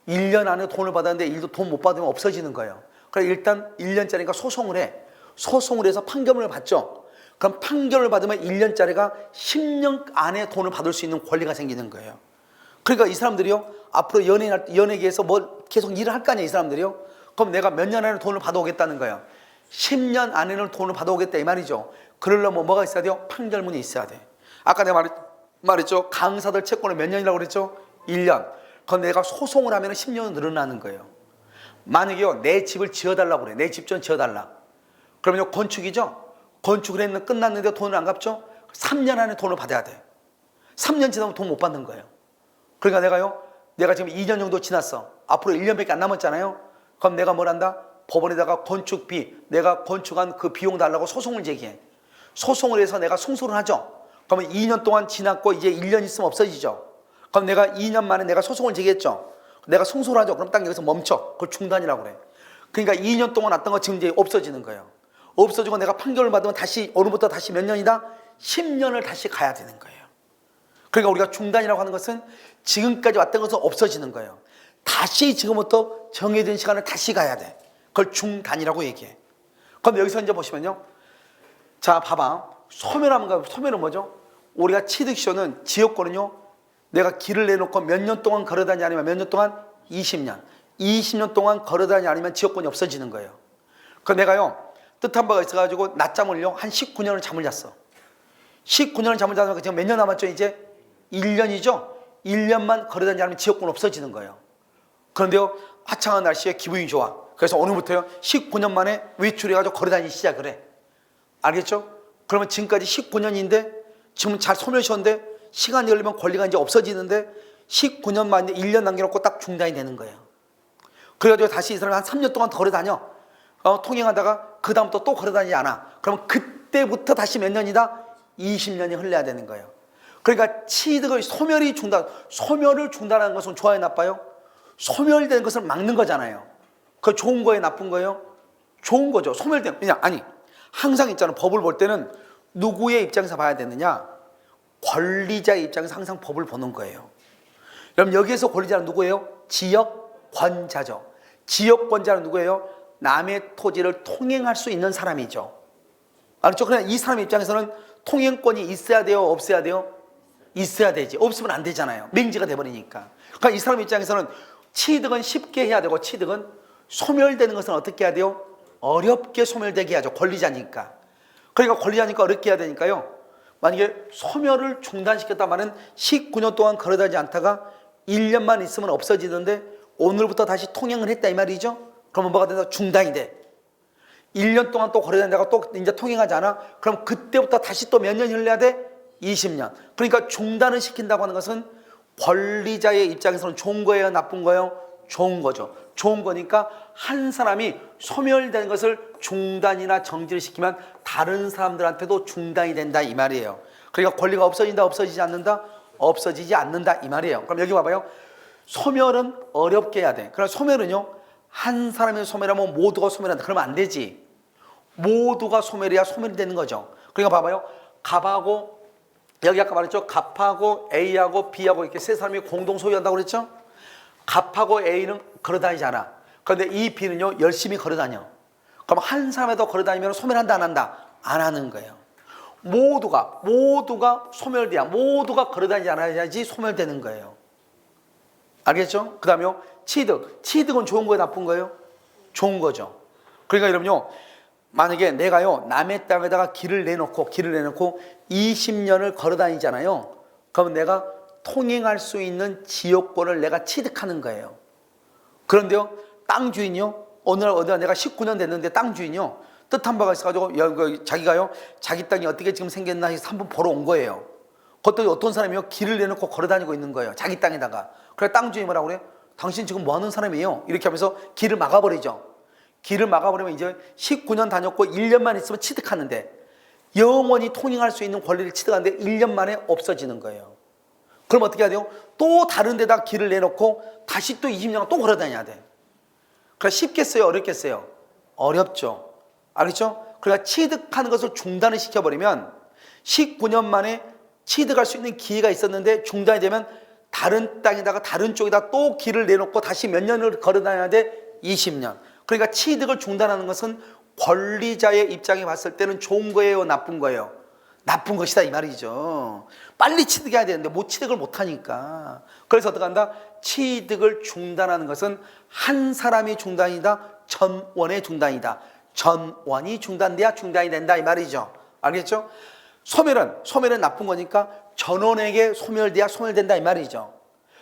1년 안에 돈을 받았는데 일도 돈 못 받으면 없어지는 거예요. 그래서 일단 1년짜리니까 소송을 해. 소송을 해서 판결을 받죠. 그럼 판결을 받으면 1년짜리가 10년 안에 돈을 받을 수 있는 권리가 생기는 거예요. 그러니까 이 사람들이요, 앞으로 연예계에서 뭐 계속 일을 할 거 아니에요, 이 사람들이요. 그럼 내가 몇 년 안에 돈을 받아오겠다는 거예요. 10년 안에는 돈을 받아오겠다 이 말이죠. 그러려면 뭐가 있어야 돼요? 판결문이 있어야 돼. 아까 내가 말했죠. 강사들 채권을 몇 년이라고 그랬죠? 1년. 그럼 내가 소송을 하면 10년은 늘어나는 거예요. 만약에요, 내 집을 지어달라고 그래. 내 집 좀 지어달라. 그러면 건축이죠? 건축을 했는데 끝났는데 돈을 안 갚죠? 3년 안에 돈을 받아야 돼. 3년 지나면 돈 못 받는 거예요. 그러니까 내가 지금 2년 정도 지났어. 앞으로 1년밖에 안 남았잖아요. 그럼 내가 뭘 한다? 법원에다가 건축비, 내가 건축한 그 비용 달라고 소송을 제기해. 소송을 해서 내가 승소를 하죠. 그러면 2년 동안 지났고 이제 1년 있으면 없어지죠. 그럼 내가 2년 만에 내가 소송을 제기했죠. 내가 승소를 하죠. 그럼 딱 여기서 멈춰. 그걸 중단이라고 그래. 그러니까 2년 동안 왔던 거 지금 이제 없어지는 거예요. 없어지고 내가 판결을 받으면 다시 오늘부터 다시 몇 년이다? 10년을 다시 가야 되는 거예요. 그러니까 우리가 중단이라고 하는 것은 지금까지 왔던 것은 없어지는 거예요. 다시 지금부터 정해진 시간을 다시 가야 돼. 그걸 중단이라고 얘기해. 그럼 여기서 이제 보시면요. 자, 봐봐. 소멸은 뭐죠? 우리가 취득시효는 지역권은요. 내가 길을 내놓고 몇 년 동안 걸어다니 아니면 몇 년 동안? 20년. 20년 동안 걸어다니 아니면 지역권이 없어지는 거예요. 그 내가요. 뜻한 바가 있어가지고 낮잠을요. 한 19년을 잠을 잤어. 19년을 잠을 자면 지금 몇 년 남았죠? 이제 1년이죠? 1년만 걸어다니지 않으면 지역권 없어지는 거예요. 그런데요. 화창한 날씨에 기분이 좋아. 그래서 오늘부터요. 19년 만에 외출해가지고 걸어다니기 시작을 해. 알겠죠? 그러면 지금까지 19년인데 지금 잘 소멸시효인데 시간이 걸리면 권리가 이제 없어지는데 19년 만에 1년 남겨놓고 딱 중단이 되는 거예요. 그래가지고 다시 이 사람이 한 3년 동안 더 걸어다녀. 통행하다가 그 다음부터 또 걸어다니지 않아. 그러면 그때부터 다시 몇 년이다? 20년이 흘러야 되는 거예요. 그러니까 취득의 소멸을 중단하는 것은 좋아요, 나빠요? 소멸되는 것을 막는 거잖아요. 그거 좋은 거예요, 나쁜 거예요? 좋은 거죠. 소멸되는, 그냥 아니 항상 있잖아. 법을 볼 때는 누구의 입장에서 봐야 되느냐? 권리자의 입장에서 항상 법을 보는 거예요. 그럼 여기에서 권리자는 누구예요? 지역권자죠. 지역권자는 누구예요? 남의 토지를 통행할 수 있는 사람이죠. 알았죠? 그냥 이 사람 입장에서는 통행권이 있어야 돼요? 없어야 돼요? 있어야 되지. 없으면 안 되잖아요. 맹지가 돼버리니까. 그러니까 이 사람 입장에서는 취득은 쉽게 해야 되고 취득은 소멸되는 것은 어떻게 해야 돼요? 어렵게 소멸되게 해야죠. 권리자니까. 그러니까 권리자니까 어렵게 해야 되니까요. 만약에 소멸을 중단시켰단 말은 19년 동안 걸어다니지 않다가 1년만 있으면 없어지는데 오늘부터 다시 통행을 했다 이 말이죠. 그러면 뭐가 된다? 중단이 돼. 1년 동안 또 걸어다니다가 또 이제 통행하지 않아? 그럼 그때부터 다시 또 몇 년이 흘러야 돼? 20년. 그러니까 중단을 시킨다고 하는 것은 권리자의 입장에서는 좋은 거예요? 나쁜 거예요? 좋은 거죠. 좋은 거니까 한 사람이 소멸되는 것을 중단이나 정지를 시키면 다른 사람들한테도 중단이 된다 이 말이에요. 그러니까 권리가 없어진다, 없어지지 않는다? 없어지지 않는다 이 말이에요. 그럼 여기 봐봐요. 소멸은 어렵게 해야 돼. 그럼 소멸은요. 한 사람이 소멸하면 모두가 소멸한다. 그러면 안 되지. 모두가 소멸해야 소멸이 되는 거죠. 그러니까 봐봐요. 갑하고 여기 아까 말했죠. 갑하고 A하고 B하고 이렇게 세 사람이 공동 소유한다고 그랬죠. 갑하고 A는 걸어다니지 않아. 그런데 이 B는요 열심히 걸어다녀. 그럼 한 사람에도 걸어다니면 소멸한다 안 한다? 안 하는 거예요. 모두가 소멸돼야 모두가 걸어다니지 않아야지 소멸되는 거예요. 알겠죠? 그 다음에요 취득은 좋은 거예요 나쁜 거예요? 좋은 거죠. 그러니까 여러분요 만약에 내가요 남의 땅에다가 길을 내놓고 20년을 걸어다니잖아요. 그러면 내가 통행할 수 있는 지역권을 내가 취득하는 거예요. 그런데요 땅 주인이요 어느 내가 19년 됐는데 땅 주인이요 뜻한 바가 있어가지고 자기가요 자기 땅이 어떻게 지금 생겼나 해서 한번 보러 온 거예요. 그것도 어떤 사람이요 길을 내놓고 걸어다니고 있는 거예요. 자기 땅에다가. 그래 땅 주인이 뭐라고 그래? 당신 지금 뭐 하는 사람이에요? 이렇게 하면서 길을 막아버리죠. 길을 막아버리면 이제 19년 다녔고 1년만 있으면 취득하는데 영원히 통행할 수 있는 권리를 취득하는데 1년 만에 없어지는 거예요. 그럼 어떻게 해야 돼요? 또 다른 데다 길을 내놓고 다시 또 20년 또 걸어다녀야 돼. 그러니까 쉽겠어요? 어렵겠어요? 어렵죠. 알겠죠? 그러니까 취득하는 것을 중단을 시켜버리면 19년 만에 취득할 수 있는 기회가 있었는데 중단이 되면 다른 땅에다가 다른 쪽에다 또 길을 내놓고 다시 몇 년을 걸어다녀야 돼? 20년. 그러니까 취득을 중단하는 것은 권리자의 입장에 봤을 때는 좋은 거예요? 나쁜 거예요? 나쁜 것이다 이 말이죠. 빨리 취득해야 되는데 못 취득을 못하니까. 그래서 어떻게 한다? 취득을 중단하는 것은 한 사람이 중단이다. 전원의 중단이다. 전원이 중단돼야 중단이 된다 이 말이죠. 알겠죠? 소멸은 나쁜 거니까 전원에게 소멸돼야 소멸된다 이 말이죠.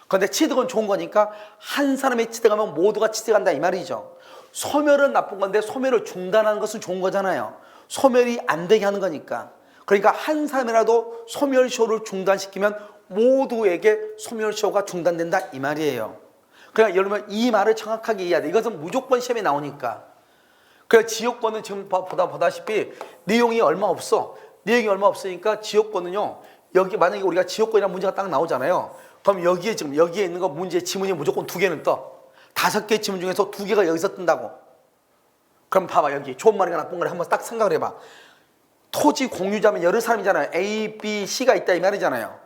그런데 취득은 좋은 거니까 한 사람이 취득하면 모두가 취득한다 이 말이죠. 소멸은 나쁜 건데 소멸을 중단하는 것은 좋은 거잖아요. 소멸이 안 되게 하는 거니까. 그러니까 한 사람이라도 소멸시효를 중단시키면 모두에게 소멸시효가 중단된다 이 말이에요. 그러니까 여러분 이 말을 정확하게 이해해야 돼. 이것은 무조건 시험에 나오니까. 그러니까 지역권은 지금 보다시피 내용이 얼마 없어. 내용이 얼마 없으니까 지역권은요. 여기 만약에 우리가 지역권이라는 문제가 딱 나오잖아요. 그럼 여기에 지금 여기에 있는 거 문제 지문이 무조건 2개는 떠. 5개 지문 중에서 2개가 여기서 뜬다고. 그럼 봐봐, 여기 좋은 말인가 나쁜 말인가 한번 딱 생각을 해봐. 토지 공유자면 여러 사람이잖아요. A, B, C가 있다 이 말이잖아요.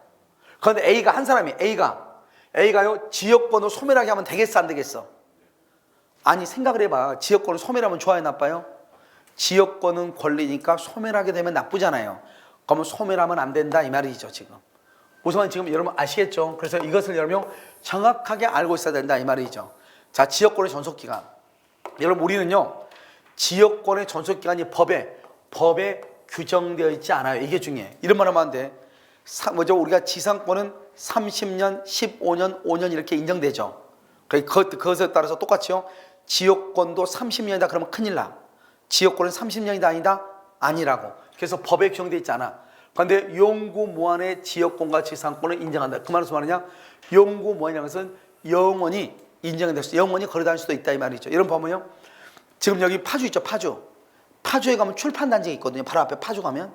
그런데 A가 한 사람이 A가요 지역권을 소멸하게 하면 되겠어 안 되겠어? 아니 생각을 해봐. 지역권을 소멸하면 좋아요 나빠요? 지역권은 권리니까 소멸하게 되면 나쁘잖아요. 그러면 소멸하면 안 된다 이 말이죠 지금. 우선 지금 여러분 아시겠죠? 그래서 이것을 여러분 정확하게 알고 있어야 된다 이 말이죠. 자, 지역권의 존속기간. 여러분 우리는요 지역권의 존속기간이 법에 규정되어 있지 않아요. 이게 중요해. 이런 말 하면 안 돼. 우리가 지상권은 30년, 15년, 5년 이렇게 인정되죠. 그것에 따라서 똑같이요. 지역권도 30년이다 그러면 큰일 나. 지역권은 30년이다 아니다? 아니라고. 그래서 법에 규정되어 있지 않아. 그런데 용구무한의 지역권과 지상권을 인정한다. 그 말은 무슨 말이냐? 용구무한이라는 것은 영원히 인정될 수, 영원히 걸어다닐 수도 있다 이 말이죠. 여러분 보면요. 지금 여기 파주 있죠, 파주. 파주에 가면 출판단지가 있거든요. 바로 앞에 파주 가면.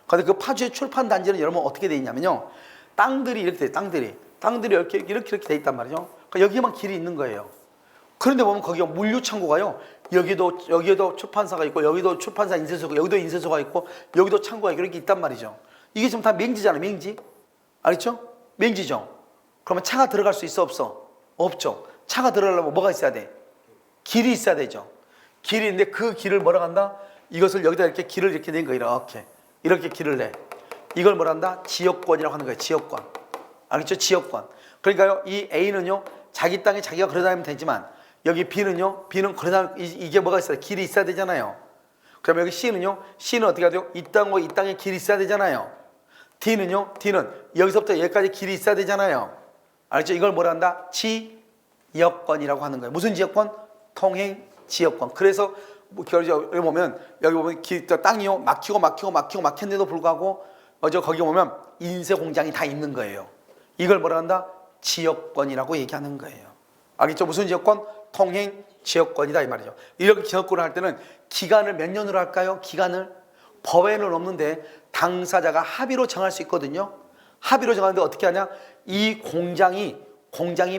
그런데 그 파주의 출판단지는 여러분 어떻게 돼 있냐면요. 땅들이 이렇게 돼, 땅들이 이렇게 돼 있단 말이죠. 그러니까 여기만 길이 있는 거예요. 그런데 보면 거기가 물류창고가요. 여기에도 출판사가 있고, 여기도 출판사 인쇄소가, 여기도 인쇄소가 있고, 여기도 창고가 이렇게 있단 말이죠. 이게 지금 다 맹지잖아요, 맹지. 알겠죠? 맹지죠. 그러면 차가 들어갈 수 있어, 없어? 없죠. 차가 들어가려면 뭐가 있어야 돼? 길이 있어야 되죠. 길이 있는데 그 길을 뭐라 한다? 이것을 여기다 이렇게 길을 이렇게 낸 거예요. 이렇게 길을 내. 이걸 뭐라 한다? 지역권이라고 하는 거예요. 지역권. 알겠죠? 지역권. 그러니까요, 이 A는요, 자기 땅에 자기가 걸어다니면 되지만, 여기 B는요, B는 이게 뭐가 있어요? 길이 있어야 되잖아요. 그럼 여기 C는요, C는 어떻게 하죠? 이 땅과 이 땅에 길이 있어야 되잖아요. D는요, D는 여기서부터 여기까지 길이 있어야 되잖아요. 알겠죠? 이걸 뭐라 한다? 지역권이라고 하는 거예요. 무슨 지역권? 통행 지역권. 그래서 여기 보면 땅이요 막히는데도 불구하고 거기 보면 인쇄 공장이 다 있는 거예요. 이걸 뭐라 한다? 지역권이라고 얘기하는 거예요. 알겠죠? 무슨 지역권? 통행 지역권이다 이 말이죠. 이렇게 지역권을 할 때는 기간을 몇 년으로 할까요? 기간을 법에는 없는데 당사자가 합의로 정할 수 있거든요. 합의로 정하는데 어떻게 하냐? 이 공장이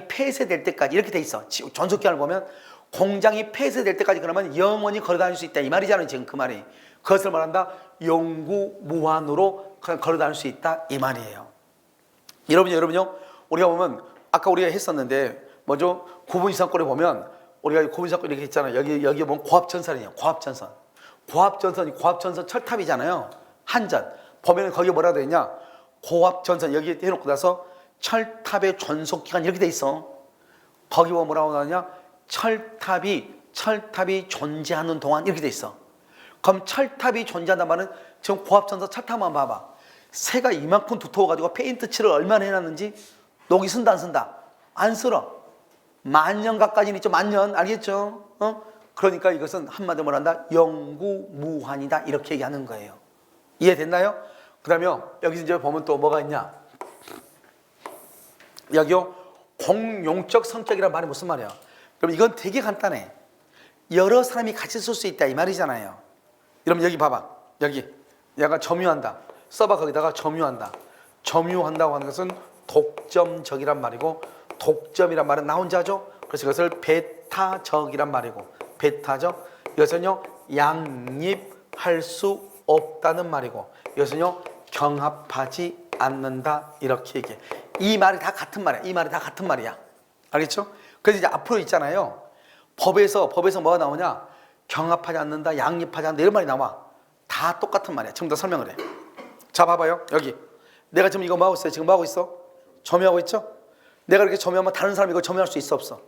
폐쇄될 때까지 이렇게 돼 있어. 존속기한을 보면 공장이 폐쇄될 때까지 그러면 영원히 걸어다닐 수 있다 이 말이잖아요. 지금 그 말이. 그것을 말한다. 영구무한으로 걸어다닐 수 있다 이 말이에요. 여러분요. 우리가 보면 아까 우리가 했었는데 뭐죠? 구분이상권에 보면 우리가 구분이상권 이렇게 했잖아요. 여기 보면 고압전선이에요. 고압전선 철탑이잖아요. 한전 보면 거기에 뭐라 되어 있냐? 고압전선 여기 해놓고 나서 철탑의 존속기간 이렇게 돼 있어. 거기 보면 뭐라고 나오냐? 철탑이 존재하는 동안 이렇게 돼 있어. 그럼 철탑이 존재한단 말은 지금 고압전선 철탑만 봐봐. 새가 이만큼 두터워가지고 페인트 칠을 얼마나 해놨는지 녹이 쓴다 안 쓴다? 안 쓸어. 만년 가까이는 있죠. 만년 알겠죠? 그러니까 이것은 한마디로 말한다. 영구무한이다 이렇게 얘기하는 거예요. 이해됐나요? 그 다음에 여기 이제 보면 또 뭐가 있냐? 여기요 공용적 성격이란 말이 무슨 말이야? 그럼 이건 되게 간단해. 여러 사람이 같이 쓸 수 있다 이 말이잖아요. 여러분 여기 봐봐. 여기 얘가 점유한다. 써봐. 거기다가 점유한다. 점유한다고 하는 것은 독점적이란 말이고, 독점이란 말은 나 혼자죠. 그래서 이것을 배타적이란 말이고, 배타적 이것은요 양립할 수 없다는 말이고, 이것은요 경합하지 않는다 이렇게 얘기해. 이 말이 다 같은 말이야. 이 말이 다 같은 말이야. 알겠죠? 그래서 이제 앞으로 있잖아요. 법에서 뭐가 나오냐? 경합하지 않는다, 양립하지 않는다 이런 말이 나와. 다 똑같은 말이야. 지금 다 설명을 해. 자 봐봐요. 여기 내가 지금 이거 뭐 하고 있어요? 지금 뭐 하고 있어? 점유하고 있죠? 내가 이렇게 점유하면 다른 사람이 이거 점유할 수 있어 없어?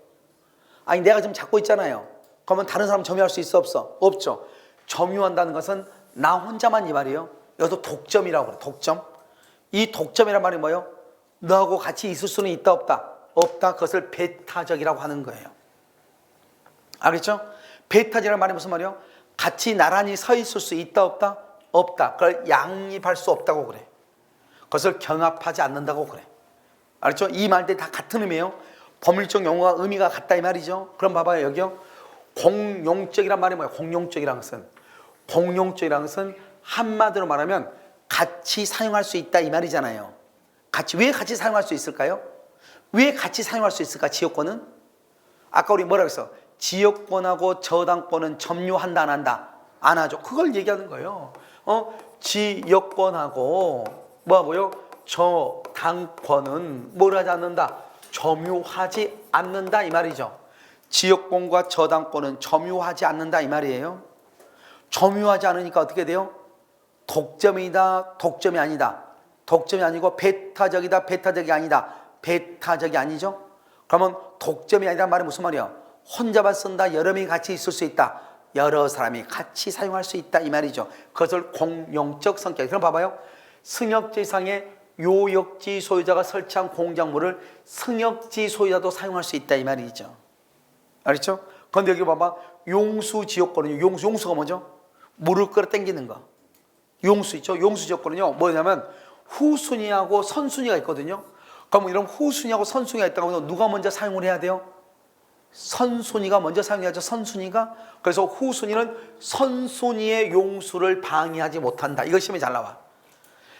아니 내가 지금 잡고 있잖아요. 그러면 다른 사람 점유할 수 있어 없어? 없죠. 점유한다는 것은 나 혼자만 이 말이에요. 여기도 독점이라고 그래. 독점. 이 독점이란 말이 뭐예요? 너하고 같이 있을 수는 있다 없다? 없다. 그것을 배타적이라고 하는 거예요. 알겠죠? 배타적이라는 말이 무슨 말이에요? 같이 나란히 서 있을 수 있다 없다? 없다. 그걸 양립할 수 없다고 그래. 그것을 경합하지 않는다고 그래. 알겠죠? 이 말들이 다 같은 의미예요. 법률적 용어가 의미가 같다 이 말이죠. 그럼 봐봐요. 여기요. 공용적이란 말이 뭐예요? 공용적이라는 것은 한마디로 말하면 같이 사용할 수 있다 이 말이잖아요. 왜 같이 사용할 수 있을까요? 왜 같이 사용할 수 있을까? 지역권은 아까 우리 뭐라고 했어? 지역권하고 저당권은 점유한다 안 한다? 안 하죠. 그걸 얘기하는 거예요. 지역권하고 뭐하고요? 저당권은 뭘 하지 않는다? 점유하지 않는다 이 말이죠. 지역권과 저당권은 점유하지 않는다 이 말이에요. 점유하지 않으니까 어떻게 돼요? 독점이다, 독점이 아니다. 독점이 아니고 배타적이다, 배타적이 아니다. 배타적이 아니죠. 그러면 독점이 아니란 말은 무슨 말이야? 혼자만 쓴다, 여러 명이 같이 있을 수 있다. 여러 사람이 같이 사용할 수 있다 이 말이죠. 그것을 공용적 성격. 그럼 봐봐요. 승역지상에 요역지 소유자가 설치한 공작물을 승역지 소유자도 사용할 수 있다 이 말이죠. 알겠죠? 그런데 여기 봐봐. 용수지역권은 용수가 뭐죠? 물을 끌어당기는 거. 용수 있죠? 용수지역권은요 뭐냐면 후순위하고 선순위가 있거든요. 그럼 이런 후순위하고 선순위가 있다고 하면 누가 먼저 사용을 해야 돼요? 선순위가 먼저 사용해야죠. 선순위가. 그래서 후순위는 선순위의 용수를 방해하지 못한다. 이거 시험에 잘 나와.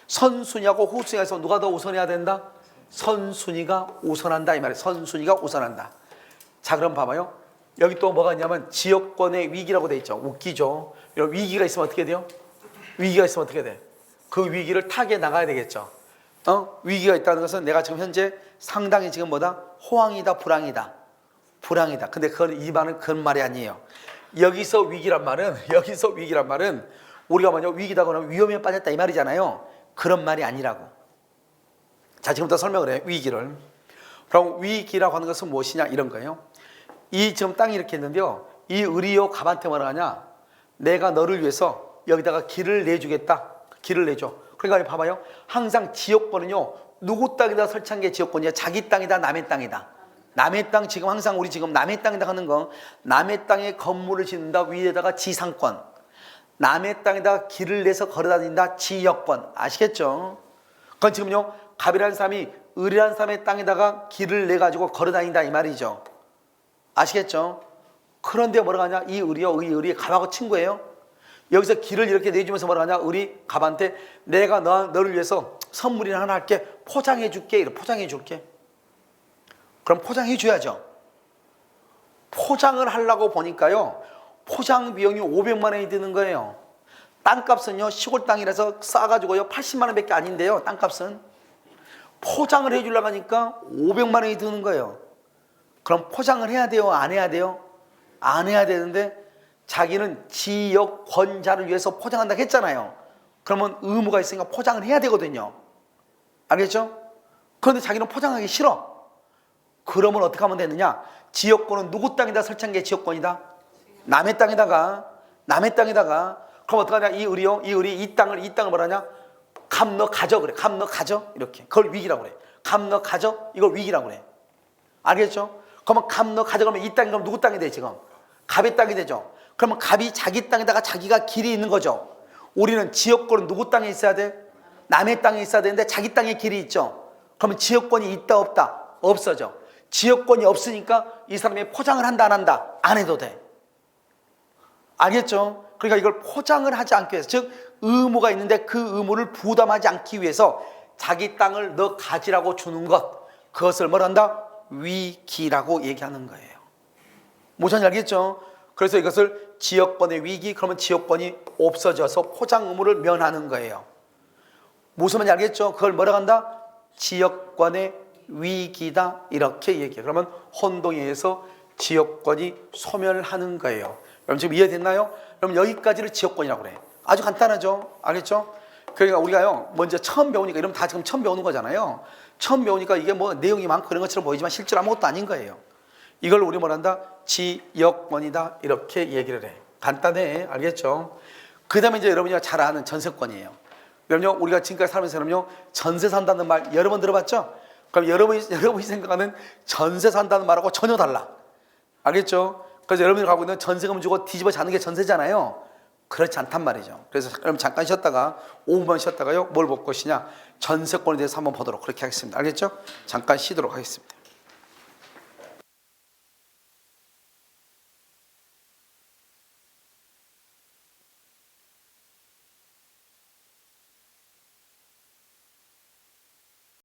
선순위하고 후순위에서 누가 더 우선해야 된다? 선순위가 우선한다 이 말이에요. 선순위가 우선한다. 자 그럼 봐봐요. 여기 또 뭐가 있냐면 지역권의 위기라고 돼 있죠. 웃기죠. 이런 위기가 있으면 어떻게 돼요? 위기가 있으면 어떻게 돼? 그 위기를 타개 나가야 되겠죠. 위기가 있다는 것은 내가 지금 현재 상당히 지금 뭐다? 호황이다, 불황이다. 불황이다. 근데 그건 이 말은 그런 말이 아니에요. 여기서 위기란 말은 우리가 먼저 위기다 그러면 위험에 빠졌다 이 말이잖아요. 그런 말이 아니라고. 자 지금부터 설명을 해. 위기를. 그럼 위기라고 하는 것은 무엇이냐 이런 거예요. 이 지금 땅이 이렇게 있는데요. 이 을이요 갑한테 뭐라 하냐? 내가 너를 위해서 여기다가 길을 내주겠다. 길을 내줘. 그러니까 봐봐요. 항상 지역권은요. 누구 땅에다 설치한 게 지역권이야? 자기 땅이다, 남의 땅이다. 남의 땅 지금 항상 우리 지금 남의 땅에다 하는 거 남의 땅에 건물을 짓는다. 위에다가 지상권. 남의 땅에다 길을 내서 걸어다닌다. 지역권. 아시겠죠? 그건 지금요. 갑이라는 사람이 을이라는 사람의 땅에다가 길을 내가지고 걸어다닌다 이 말이죠. 아시겠죠? 그런데 뭐라고 하냐? 이 을이 갑하고 친구예요. 여기서 길을 이렇게 내주면서 뭐라고 하냐? 을이 갑한테 내가 너를 위해서 선물이나 하나 할게. 포장해 줄게. 이렇게 포장해 줄게. 그럼 포장해 줘야죠. 포장을 하려고 보니까요. 포장 비용이 500만 원이 드는 거예요. 땅값은요. 시골 땅이라서 싸가지고요. 80만 원밖에 아닌데요. 땅값은. 포장을 해 주려고 하니까 500만 원이 드는 거예요. 그럼 포장을 해야 돼요? 안 해야 돼요? 안 해야 되는데 자기는 지역권자를 위해서 포장한다고 했잖아요. 그러면 의무가 있으니까 포장을 해야 되거든요. 알겠죠? 그런데 자기는 포장하기 싫어. 그러면 어떻게 하면 되느냐? 지역권은 누구 땅에다 설치한 게 지역권이다? 남의 땅에다가. 그럼 어떡하냐? 이 을이 이 땅을 뭐라냐? 갑 너 가져 그래. 갑 너 가져. 이렇게. 그걸 위기라고 그래. 갑 너 가져. 이걸 위기라고 그래. 알겠죠? 그러면 갑 너 가져 그러면 이 땅이 그럼 누구 땅이 돼 지금? 갑의 땅이 되죠. 그러면 갑이 자기 땅에다가 자기가 길이 있는 거죠. 우리는 지역권은 누구 땅에 있어야 돼? 남의 땅에 있어야 되는데 자기 땅에 길이 있죠. 그러면 지역권이 있다 없다? 없어져. 지역권이 없으니까 이 사람이 포장을 한다 안 한다? 안 해도 돼. 알겠죠? 그러니까 이걸 포장을 하지 않기 위해서, 즉 의무가 있는데 그 의무를 부담하지 않기 위해서 자기 땅을 너 가지라고 주는 것, 그것을 뭘 한다? 위기라고 얘기하는 거예요. 무슨 알겠죠? 그래서 이것을 지역권의 위기, 그러면 지역권이 없어져서 포장 의무를 면하는 거예요. 무슨 말인지 알겠죠? 그걸 뭐라고 한다? 지역권의 위기다 이렇게 얘기해요. 그러면 혼동에 의해서 지역권이 소멸하는 거예요. 그럼 지금 이해됐나요? 그럼 여기까지를 지역권이라고 그래. 아주 간단하죠? 알겠죠? 그러니까 우리가요 먼저 처음 배우니까, 이러면 다 지금 처음 배우는 거잖아요. 처음 배우니까 이게 뭐 내용이 많고 그런 것처럼 보이지만 실제로 아무것도 아닌 거예요. 이걸 우리 뭐란다? 지역권이다 이렇게 얘기를 해. 간단해. 알겠죠? 그 다음에 이제 여러분이 잘 아는 전세권이에요. 여러분요 우리가 지금까지 살면서 여러분요 전세 산다는 말 여러 번 들어봤죠? 그럼 여러분이 생각하는 전세 산다는 말하고 전혀 달라. 알겠죠? 그래서 여러분이 가고 있는 전세금 주고 뒤집어 자는 게 전세잖아요. 그렇지 않단 말이죠. 그래서 여러분 잠깐 쉬었다가 5분만 쉬었다가요 뭘 볼 것이냐? 전세권에 대해서 한번 보도록 그렇게 하겠습니다. 알겠죠? 잠깐 쉬도록 하겠습니다.